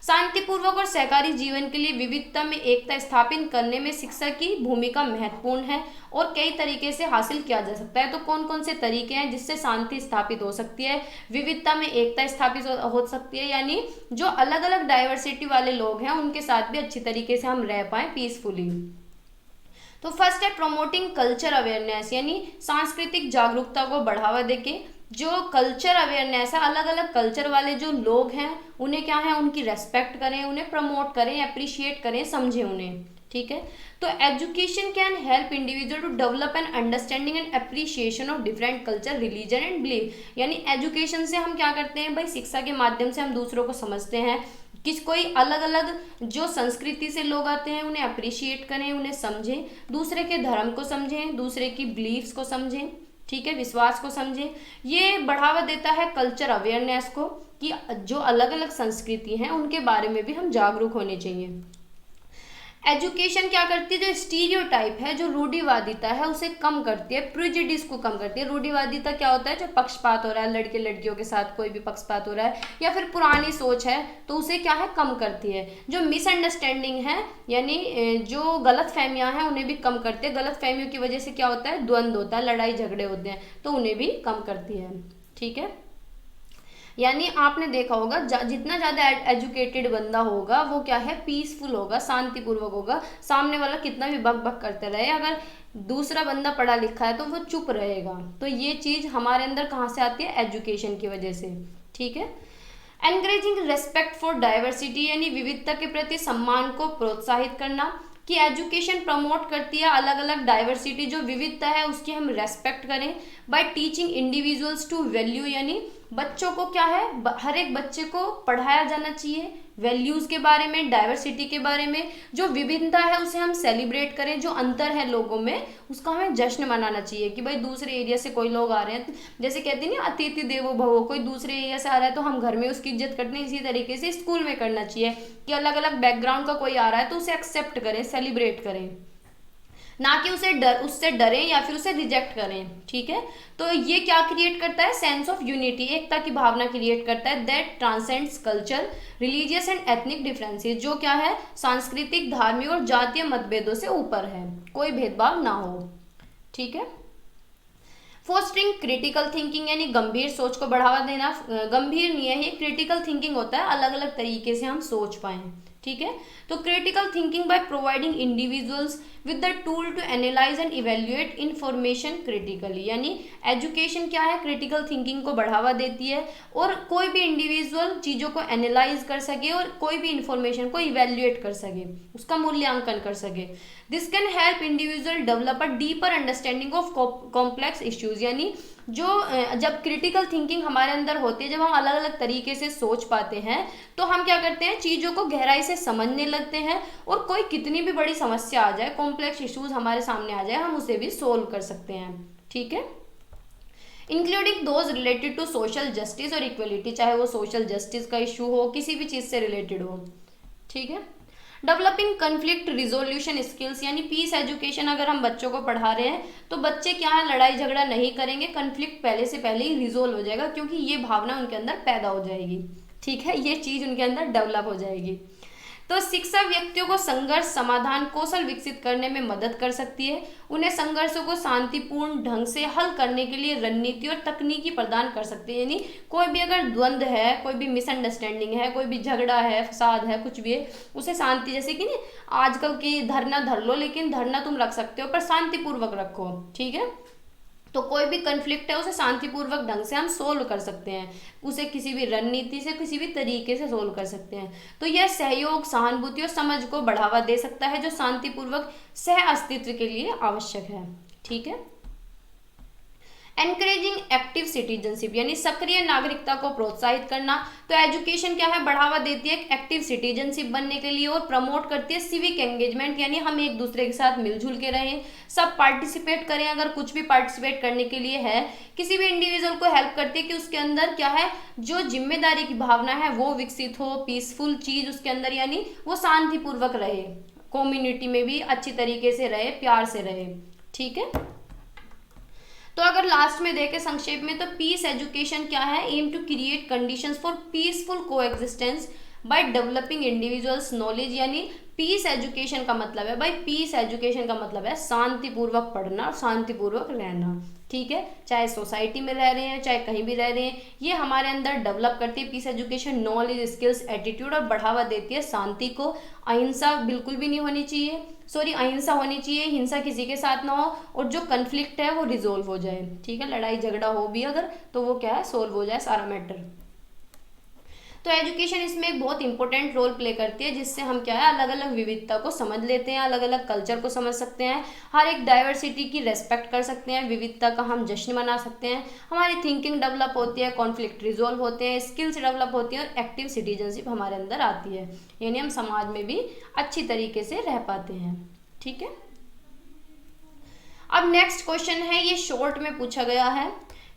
शांतिपूर्वक और सहकारी जीवन के लिए विविधता में एकता स्थापित करने में शिक्षा की भूमिका महत्वपूर्ण है और कई तरीके से हासिल किया जा सकता है। तो कौन कौन से तरीके हैं जिससे शांति स्थापित हो सकती है, विविधता में एकता स्थापित हो सकती है, यानी जो अलग अलग डाइवर्सिटी वाले लोग हैं उनके साथ भी अच्छी तरीके से हम रह पाए पीसफुली। तो फर्स्ट है प्रोमोटिंग कल्चर अवेयरनेस, यानी सांस्कृतिक जागरूकता को बढ़ावा देके जो कल्चर अवेयरनेस है, अलग अलग कल्चर वाले जो लोग हैं उन्हें क्या है उनकी रेस्पेक्ट करें, उन्हें प्रमोट करें, अप्रिशिएट करें, समझें उन्हें। ठीक है, तो education can help individual to develop an understanding and appreciation of different culture, religion and belief. यानी एजुकेशन से हम क्या करते हैं भाई, शिक्षा के माध्यम से हम दूसरों को समझते हैं, कोई अलग अलग जो संस्कृति से लोग आते हैं उन्हें अप्रिशिएट करें, उन्हें समझें, दूसरे के धर्म को समझें, दूसरे की बिलीफ्स को समझें। ठीक है, विश्वास को समझें। ये बढ़ावा देता है कल्चर अवेयरनेस को कि जो अलग अलग संस्कृति हैं उनके बारे में भी हम जागरूक होने चाहिए। एजुकेशन क्या करती है, जो स्टीरियोटाइप है, जो रूढ़िवादिता है उसे कम करती है, प्रिजुडिस को कम करती है। रूढ़िवादिता क्या होता है, जो पक्षपात हो रहा है, लड़के लड़कियों के साथ कोई भी पक्षपात हो रहा है या फिर पुरानी सोच है तो उसे क्या है कम करती है। जो मिसअंडरस्टैंडिंग है यानी जो गलत फहमियाँ हैं उन्हें भी कम करती है। गलत फहमियों की वजह से क्या होता है, द्वंद्व होता है, लड़ाई झगड़े होते हैं, तो उन्हें भी कम करती है। ठीक है, यानी आपने देखा होगा जितना ज़्यादा एजुकेटेड बंदा होगा वो क्या है, पीसफुल होगा, शांतिपूर्वक होगा। सामने वाला कितना भी बक बक करते रहे, अगर दूसरा बंदा पढ़ा लिखा है तो वो चुप रहेगा। तो ये चीज़ हमारे अंदर कहाँ से आती है, एजुकेशन की वजह से। ठीक है। एनकरेजिंग रेस्पेक्ट फॉर डाइवर्सिटी यानी विविधता के प्रति सम्मान को प्रोत्साहित करना, कि एजुकेशन प्रमोट करती है अलग अलग डाइवर्सिटी, जो विविधता है उसकी हम रेस्पेक्ट करें। By teaching individuals to value यानी बच्चों को क्या है, हर एक बच्चे को पढ़ाया जाना चाहिए वैल्यूज के बारे में, डाइवर्सिटी के बारे में। जो विभिन्नता है उसे हम सेलिब्रेट करें, जो अंतर है लोगों में उसका हमें जश्न मनाना चाहिए। कि भाई दूसरे एरिया से कोई लोग आ रहे हैं, जैसे कहते हैं ना अतिथि देवो भव, कोई दूसरे एरिया से आ रहा है तो हम घर में उसकी इज्जत करते हैं, इसी तरीके से स्कूल में करना चाहिए कि अलग अलग बैकग्राउंड का कोई आ रहा है तो उसे एक्सेप्ट करें, सेलिब्रेट करें, ना कि उससे डरें या फिर उसे रिजेक्ट करें। ठीक है। तो ये क्या क्रिएट करता है, सेंस ऑफ यूनिटी, एकता की भावना क्रिएट करता है, that transcends culture religious and ethnic differences, जो क्या है सांस्कृतिक, धार्मिक और जातीय मतभेदों से ऊपर है, कोई भेदभाव ना हो। ठीक है। फोस्टरिंग क्रिटिकल थिंकिंग यानी गंभीर सोच को बढ़ावा देना। गंभीर नहीं है ये, क्रिटिकल थिंकिंग होता है, अलग अलग तरीके से हम सोच पाएं। ठीक है। तो critical thinking by providing individuals with the tool to analyse and evaluate information critically, यानी एजुकेशन क्या है, क्रिटिकल थिंकिंग को बढ़ावा देती है और कोई भी इंडिविजुअल चीज़ों को एनालाइज कर सके और कोई भी इंफॉर्मेशन को इवेल्युएट कर सके, उसका मूल्यांकन कर सके। This can help individual develop a deeper understanding of complex issues, यानी जो जब क्रिटिकल थिंकिंग हमारे अंदर होती है, जब हम अलग अलग तरीके से सोच पाते हैं तो हम क्या करते हैं, चीज़ों को गहराई से समझने लगते हैं और कोई कितनी भी बड़ी समस्या आ जाए, कॉम्प्लेक्स इश्यूज हमारे सामने आ जाए, हम उसे भी सोल्व कर सकते हैं। ठीक है। Including those related to social justice और इक्वलिटी, चाहे वो सोशल जस्टिस का इशू हो, किसी भी चीज़ से रिलेटेड हो। ठीक है। डेवलपिंग कन्फ्लिक्ट रिजोल्यूशन स्किल्स यानी पीस एजुकेशन अगर हम बच्चों को पढ़ा रहे हैं तो बच्चे क्या है, लड़ाई झगड़ा नहीं करेंगे, कन्फ्लिक्ट पहले से पहले ही रिजोल्व हो जाएगा, क्योंकि ये भावना उनके अंदर पैदा हो जाएगी। ठीक है। ये चीज़ उनके अंदर डेवलप हो जाएगी। तो शिक्षा व्यक्तियों को संघर्ष समाधान कौशल विकसित करने में मदद कर सकती है, उन्हें संघर्षों को शांतिपूर्ण ढंग से हल करने के लिए रणनीति और तकनीकी प्रदान कर सकती है। यानी कोई भी अगर द्वंद्व है, कोई भी मिसअंडरस्टैंडिंग है, कोई भी झगड़ा है, फसाद है, कुछ भी है, उसे शांति, जैसे कि नहीं आजकल की धरना धर लो, लेकिन धरना तुम रख सकते हो पर शांतिपूर्वक रखो। ठीक है। तो कोई भी कन्फ्लिक्ट है उसे शांतिपूर्वक ढंग से हम सोल्व कर सकते हैं, उसे किसी भी रणनीति से, किसी भी तरीके से सोल्व कर सकते हैं। तो यह सहयोग, सहानुभूति और समझ को बढ़ावा दे सकता है, जो शांतिपूर्वक सह अस्तित्व के लिए आवश्यक है। ठीक है। एनकरेजिंग एक्टिव सिटीजनशिप यानी सक्रिय नागरिकता को प्रोत्साहित करना। तो एजुकेशन क्या है, बढ़ावा देती है एक्टिव सिटीजनशिप बनने के लिए और प्रमोट करती है सिविक एंगेजमेंट, यानी हम एक दूसरे के साथ मिलजुल के रहें, सब पार्टिसिपेट करें। अगर कुछ भी पार्टिसिपेट करने के लिए है, किसी भी इंडिविजुअल को हेल्प करती है कि उसके अंदर क्या है, जो जिम्मेदारी की भावना है वो विकसित हो, पीसफुल चीज उसके अंदर, यानी वो शांतिपूर्वक रहे, कम्युनिटी में भी अच्छी तरीके से रहे, प्यार से रहे। ठीक है। तो अगर लास्ट में देखें संक्षेप में, तो पीस एजुकेशन क्या है, aim to create conditions for peaceful coexistence by developing individuals knowledge, यानी पीस एजुकेशन का मतलब है भाई, पीस एजुकेशन का मतलब है शांतिपूर्वक पढ़ना, शांतिपूर्वक रहना। ठीक है। चाहे सोसाइटी में रह रहे हैं, चाहे कहीं भी रह रहे हैं, ये हमारे अंदर डेवलप करती है peace education, knowledge, skills, attitude, और बढ़ावा देती है शांति को। अहिंसा बिल्कुल भी नहीं होनी चाहिए, अहिंसा होनी चाहिए, हिंसा किसी के साथ ना हो, और जो कन्फ्लिक्ट है वो रिजोल्व हो जाए। ठीक है। लड़ाई झगड़ा हो भी अगर तो वो क्या है, सोल्व हो जाए सारा मैटर। तो एजुकेशन इसमें एक बहुत इंपॉर्टेंट रोल प्ले करती है, जिससे हम क्या है, अलग अलग विविधता को समझ लेते हैं, अलग अलग कल्चर को समझ सकते हैं, हर एक डाइवर्सिटी की रेस्पेक्ट कर सकते हैं, विविधता का हम जश्न मना सकते हैं, हमारी थिंकिंग डेवलप होती है, कॉन्फ्लिक्ट रिजोल्व होते हैं, स्किल्स डेवलप होती हैं, और एक्टिव सिटीजनशिप हमारे अंदर आती है, यानी हम समाज में भी अच्छी तरीके से रह पाते हैं। ठीक है। अब नेक्स्ट क्वेश्चन है, ये शॉर्ट में पूछा गया है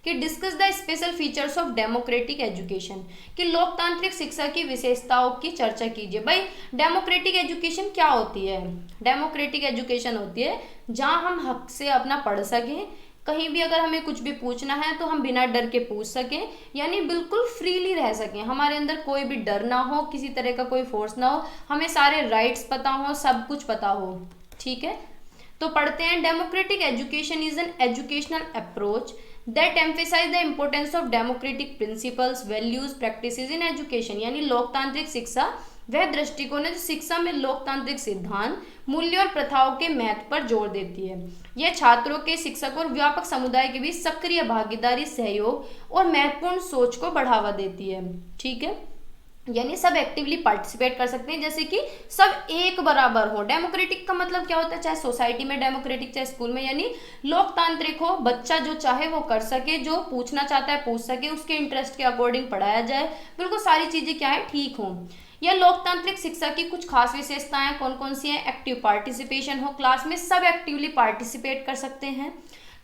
कि discuss the special features of democratic education, कि लोकतांत्रिक शिक्षा की विशेषताओं की चर्चा कीजिए। भाई डेमोक्रेटिक एजुकेशन क्या होती है, डेमोक्रेटिक एजुकेशन होती है जहां हम हक से अपना पढ़ सकें, कहीं भी अगर हमें कुछ भी पूछना है तो हम बिना डर के पूछ सकें, यानी बिल्कुल फ्रीली रह सकें, हमारे अंदर कोई भी डर ना हो, किसी तरह का कोई फोर्स ना हो, हमें सारे राइट्स पता हो, सब कुछ पता हो। ठीक है। तो पढ़ते हैं, democratic education is an educational approach that emphasise the importance of democratic principles values practices in education, यानी लोकतांत्रिक शिक्षा वह दृष्टिकोण है जो शिक्षा में लोकतांत्रिक सिद्धांत, मूल्य और प्रथाओं के महत्व पर जोर देती है। यह छात्रों के, शिक्षकों और व्यापक समुदाय के बीच सक्रिय भागीदारी, सहयोग और महत्वपूर्ण सोच को बढ़ावा देती है। ठीक है, यानी सब एक्टिवली पार्टिसिपेट कर सकते हैं, जैसे कि सब एक बराबर हो। डेमोक्रेटिक का मतलब क्या होता है, चाहे सोसाइटी में डेमोक्रेटिक, चाहे स्कूल में, यानी लोकतांत्रिक हो, बच्चा जो चाहे वो कर सके, जो पूछना चाहता है पूछ सके, उसके इंटरेस्ट के अकॉर्डिंग पढ़ाया जाए, बिल्कुल सारी चीजें क्या है, ठीक हो। यह लोकतांत्रिक शिक्षा की कुछ खास विशेषताएं कौन कौन सी हैं, एक्टिव पार्टिसिपेशन हो, क्लास में सब एक्टिवली पार्टिसिपेट कर सकते हैं।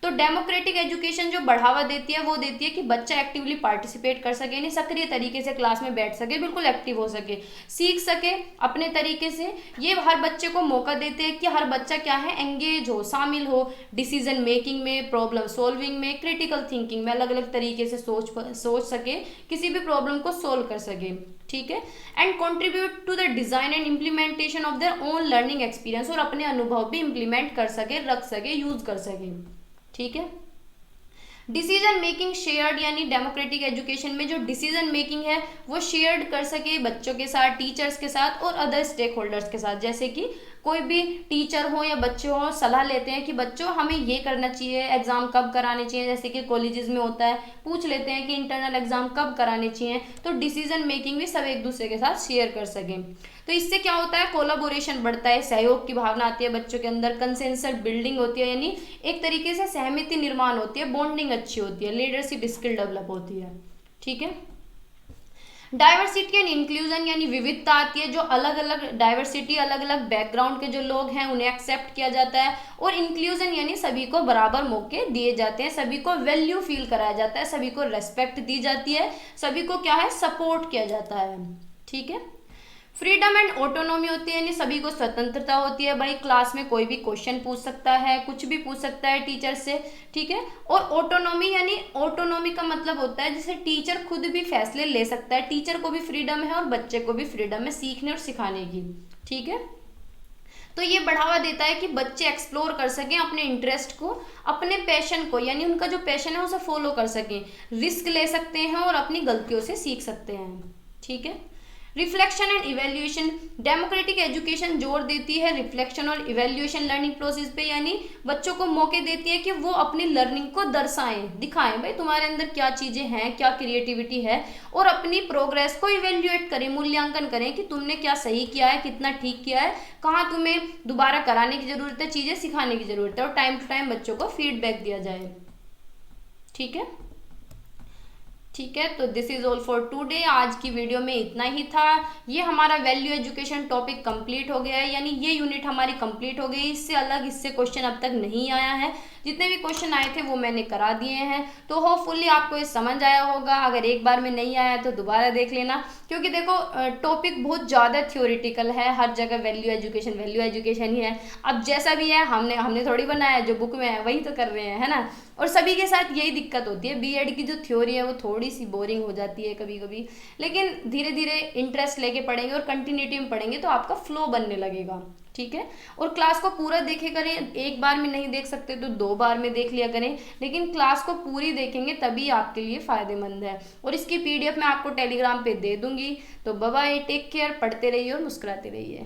तो डेमोक्रेटिक एजुकेशन जो बढ़ावा देती है वो देती है कि बच्चा एक्टिवली पार्टिसिपेट कर सके, यानी सक्रिय तरीके से क्लास में बैठ सके, बिल्कुल एक्टिव हो सके, सीख सके अपने तरीके से। ये हर बच्चे को मौका देते हैं कि हर बच्चा क्या है, एंगेज हो, शामिल हो डिसीजन मेकिंग में, प्रॉब्लम सॉल्विंग में, क्रिटिकल थिंकिंग में, अलग अलग तरीके से सोच सके, किसी भी प्रॉब्लम को सोल्व कर सके। ठीक है, and contribute to the design and implementation of their own learning experience, और अपने अनुभव भी इम्प्लीमेंट कर सके, रख सके, यूज कर सके। ठीक है, डिसीजन मेकिंग शेयर्ड, यानी डेमोक्रेटिक एजुकेशन में जो डिसीजन मेकिंग है वो शेयर्ड कर सके बच्चों के साथ, टीचर्स के साथ और अदर स्टेक होल्डर्स के साथ। जैसे कि कोई भी टीचर हो या बच्चे हो, सलाह लेते हैं कि बच्चों हमें ये करना चाहिए, एग्जाम कब कराने चाहिए, जैसे कि कॉलेजेस में होता है, पूछ लेते हैं कि इंटरनल एग्जाम कब कराने चाहिए, तो डिसीजन मेकिंग भी सब एक दूसरे के साथ शेयर कर सकें। तो इससे क्या होता है, कोलाबोरेशन बढ़ता है, सहयोग की भावना आती है बच्चों के अंदर, कंसेंसस बिल्डिंग होती है, यानी एक तरीके से सहमति निर्माण होती है, बॉन्डिंग अच्छी होती है, लीडरशिप स्किल डेवलप होती है। ठीक है, डाइवर्सिटी एंड इंक्लूजन, यानी विविधता आती है, जो अलग अलग डाइवर्सिटी, अलग अलग बैकग्राउंड के जो लोग हैं उन्हें एक्सेप्ट किया जाता है, और इंक्लूजन यानी सभी को बराबर मौके दिए जाते हैं, सभी को वैल्यू फील कराया जाता है, सभी को रेस्पेक्ट दी जाती है, सभी को क्या है, सपोर्ट किया जाता है। ठीक है, फ्रीडम एंड ऑटोनॉमी होती है, यानी सभी को स्वतंत्रता होती है, भाई क्लास में कोई भी क्वेश्चन पूछ सकता है, कुछ भी पूछ सकता है टीचर से। ठीक है, और ऑटोनॉमी, यानी ऑटोनॉमी का मतलब होता है जैसे टीचर खुद भी फैसले ले सकता है, टीचर को भी फ्रीडम है और बच्चे को भी फ्रीडम है सीखने और सिखाने की। ठीक है, तो ये बढ़ावा देता है कि बच्चे एक्सप्लोर कर सकें अपने इंटरेस्ट को, अपने पैशन को, यानी उनका जो पैशन है उसे फॉलो कर सकें, रिस्क ले सकते हैं और अपनी गलतियों से सीख सकते हैं। ठीक है, reflection and evaluation, democratic education जोर देती है रिफ्लेक्शन और इवेल्युएशन लर्निंग प्रोसेस पे, यानी बच्चों को मौके देती है कि वो अपनी लर्निंग को दर्शाएं, दिखाएं, भाई तुम्हारे अंदर क्या चीजें हैं, क्या क्रिएटिविटी है, और अपनी प्रोग्रेस को इवेल्युएट करें, मूल्यांकन करें कि तुमने क्या सही किया है, कितना ठीक किया है, कहाँ तुम्हें दोबारा कराने की जरूरत है, चीजें सिखाने की जरूरत है, और टाइम टू टाइम बच्चों को फीडबैक दिया जाए। ठीक है, ठीक है, तो this is all for today. आज की वीडियो में इतना ही था। ये हमारा वैल्यू एजुकेशन टॉपिक कंप्लीट हो गया है, यानी ये यूनिट हमारी कंप्लीट हो गई। इससे अलग इससे क्वेश्चन अब तक नहीं आया है, जितने भी क्वेश्चन आए थे वो मैंने करा दिए हैं। तो होपफुली आपको ये समझ आया होगा। अगर एक बार में नहीं आया तो दोबारा देख लेना, क्योंकि देखो टॉपिक बहुत ज़्यादा थ्योरेटिकल है, हर जगह वैल्यू एजुकेशन ही है। अब जैसा भी है हमने थोड़ी बनाया, जो बुक में है वही तो कर रहे हैं, है ना। और सभी के साथ यही दिक्कत होती है, बीएड की जो थ्योरी है वो थोड़ी सी बोरिंग हो जाती है कभी कभी, लेकिन धीरे धीरे इंटरेस्ट लेके पढ़ेंगे और कंटिन्यूटी में पढ़ेंगे तो आपका फ्लो बनने लगेगा। ठीक है, और क्लास को पूरा देखे करें, एक बार में नहीं देख सकते तो 2 बार में देख लिया करें, लेकिन क्लास को पूरी देखेंगे तभी आपके लिए फायदेमंद है। और इसकी पीडीएफ मैं आपको टेलीग्राम पे दे दूंगी। तो बाय बाय, टेक केयर, पढ़ते रहिए और मुस्कुराते रहिए।